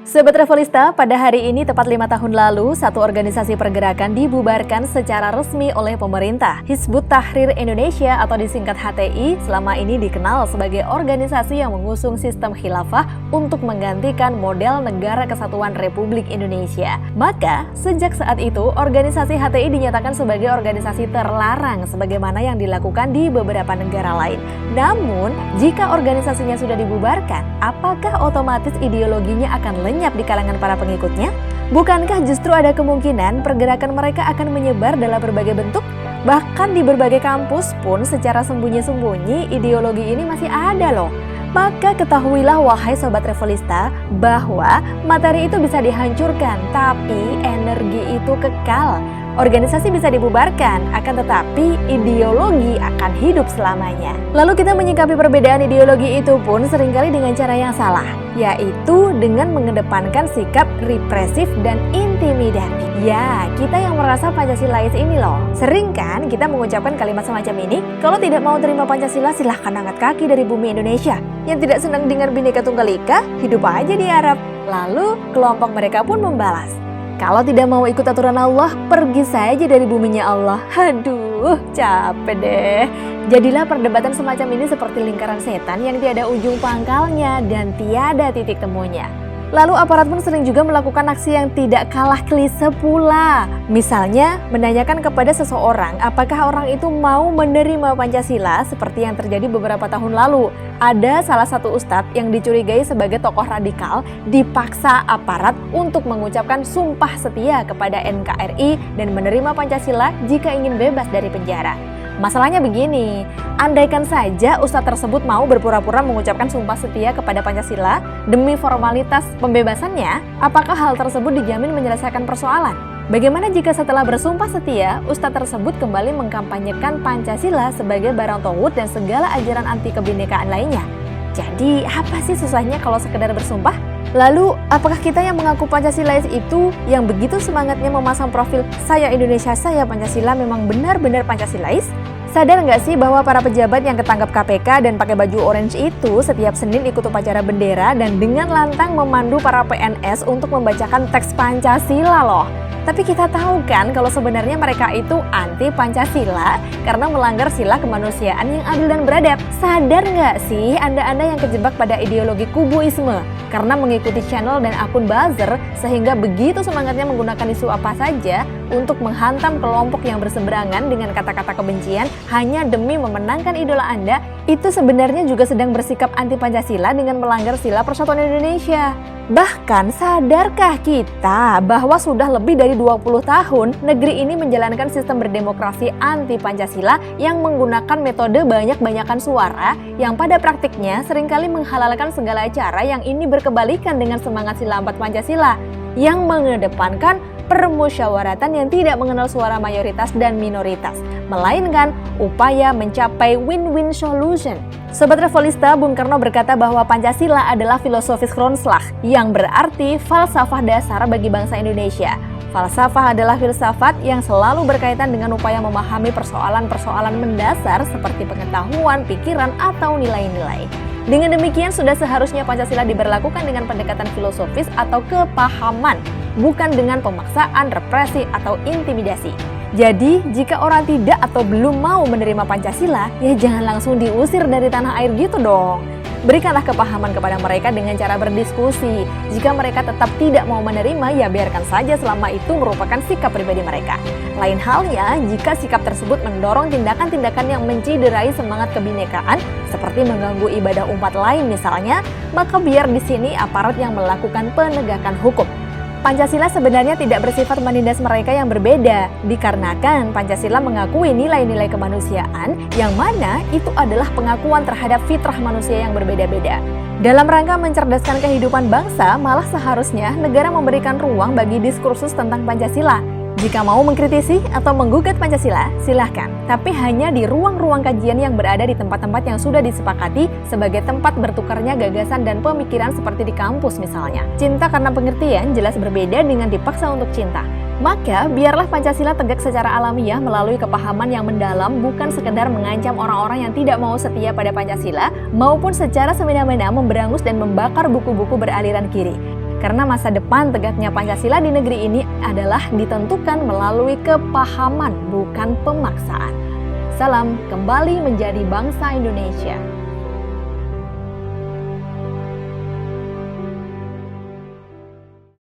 Sobat Revolista, pada hari ini tepat 5 tahun lalu, satu organisasi pergerakan dibubarkan secara resmi oleh pemerintah. Hizbut Tahrir Indonesia atau disingkat HTI selama ini dikenal sebagai organisasi yang mengusung sistem khilafah untuk menggantikan model Negara Kesatuan Republik Indonesia. Maka, sejak saat itu, organisasi HTI dinyatakan sebagai organisasi terlarang sebagaimana yang dilakukan di beberapa negara lain. Namun, jika organisasinya sudah dibubarkan, apakah otomatis ideologinya akan lenyap di kalangan para pengikutnya? Bukankah justru ada kemungkinan pergerakan mereka akan menyebar dalam berbagai bentuk? Bahkan di berbagai kampus pun secara sembunyi-sembunyi ideologi ini masih ada loh. Maka ketahuilah wahai Sobat Revolista bahwa materi itu bisa dihancurkan, tapi energi itu kekal. Organisasi bisa dibubarkan, akan tetapi ideologi akan hidup selamanya. Lalu kita menyikapi perbedaan ideologi itu pun seringkali dengan cara yang salah, yaitu dengan mengedepankan sikap represif dan intimidatif. Ya, kita yang merasa Pancasilais ini loh. Sering kan kita mengucapkan kalimat semacam ini, kalau tidak mau terima Pancasila silahkan angkat kaki dari bumi Indonesia. Yang tidak senang dengan Bhinneka Tunggal Ika, hidup aja di Arab. Lalu kelompok mereka pun membalas, kalau tidak mau ikut aturan Allah, pergi saja dari buminya Allah. Aduh, capek deh. Jadilah perdebatan semacam ini seperti lingkaran setan yang tiada ujung pangkalnya dan tiada titik temunya. Lalu aparat pun sering juga melakukan aksi yang tidak kalah klise pula. Misalnya, menanyakan kepada seseorang apakah orang itu mau menerima Pancasila seperti yang terjadi beberapa tahun lalu. Ada salah satu ustadz yang dicurigai sebagai tokoh radikal dipaksa aparat untuk mengucapkan sumpah setia kepada NKRI dan menerima Pancasila jika ingin bebas dari penjara. Masalahnya begini, andaikan saja ustadz tersebut mau berpura-pura mengucapkan sumpah setia kepada Pancasila demi formalitas pembebasannya, apakah hal tersebut dijamin menyelesaikan persoalan? Bagaimana jika setelah bersumpah setia, ustadz tersebut kembali mengkampanyekan Pancasila sebagai barang tauhid dan segala ajaran anti kebinekaan lainnya? Jadi, apa sih susahnya kalau sekedar bersumpah? Lalu, apakah kita yang mengaku Pancasilais itu yang begitu semangatnya memasang profil "Saya Indonesia, Saya Pancasila" memang benar-benar Pancasilais? Sadar nggak sih bahwa para pejabat yang ketangkap KPK dan pakai baju orange itu setiap Senin ikut upacara bendera dan dengan lantang memandu para PNS untuk membacakan teks Pancasila loh. Tapi kita tahu kan kalau sebenarnya mereka itu anti Pancasila karena melanggar sila kemanusiaan yang adil dan beradab. Sadar nggak sih Anda-Anda yang kejebak pada ideologi kubuisme karena mengikuti channel dan akun buzzer sehingga begitu semangatnya menggunakan isu apa saja untuk menghantam kelompok yang berseberangan dengan kata-kata kebencian hanya demi memenangkan idola Anda, itu sebenarnya juga sedang bersikap anti Pancasila dengan melanggar sila Persatuan Indonesia. Bahkan sadarkah kita bahwa sudah lebih dari 20 tahun negeri ini menjalankan sistem berdemokrasi anti Pancasila yang menggunakan metode banyak-banyakan suara yang pada praktiknya seringkali menghalalkan segala cara yang ini berkebalikan dengan semangat sila 4 Pancasila yang mengedepankan permusyawaratan yang tidak mengenal suara mayoritas dan minoritas, melainkan upaya mencapai win-win solution. Sobat Revolista, Bung Karno berkata bahwa Pancasila adalah filosofis Grondslag yang berarti falsafah dasar bagi bangsa Indonesia. Falsafah adalah filsafat yang selalu berkaitan dengan upaya memahami persoalan-persoalan mendasar seperti pengetahuan, pikiran, atau nilai-nilai. Dengan demikian sudah seharusnya Pancasila diberlakukan dengan pendekatan filosofis atau kepahaman, bukan dengan pemaksaan, represi, atau intimidasi. Jadi, jika orang tidak atau belum mau menerima Pancasila, ya jangan langsung diusir dari tanah air gitu dong. Berikanlah kepahaman kepada mereka dengan cara berdiskusi. Jika mereka tetap tidak mau menerima, ya biarkan saja selama itu merupakan sikap pribadi mereka. Lain halnya, jika sikap tersebut mendorong tindakan-tindakan yang menciderai semangat kebinekaan, seperti mengganggu ibadah umat lain misalnya, maka biar di sini aparat yang melakukan penegakan hukum. Pancasila sebenarnya tidak bersifat menindas mereka yang berbeda, dikarenakan Pancasila mengakui nilai-nilai kemanusiaan yang mana itu adalah pengakuan terhadap fitrah manusia yang berbeda-beda. Dalam rangka mencerdaskan kehidupan bangsa, malah seharusnya negara memberikan ruang bagi diskursus tentang Pancasila. Jika mau mengkritisi atau menggugat Pancasila, silahkan. Tapi hanya di ruang-ruang kajian yang berada di tempat-tempat yang sudah disepakati sebagai tempat bertukarnya gagasan dan pemikiran seperti di kampus misalnya. Cinta karena pengertian jelas berbeda dengan dipaksa untuk cinta. Maka biarlah Pancasila tegak secara alamiah melalui kepahaman yang mendalam, bukan sekedar mengancam orang-orang yang tidak mau setia pada Pancasila, maupun secara semena-mena memberangus dan membakar buku-buku beraliran kiri. Karena masa depan tegaknya Pancasila di negeri ini adalah ditentukan melalui kepahaman, bukan pemaksaan. Salam kembali menjadi bangsa Indonesia.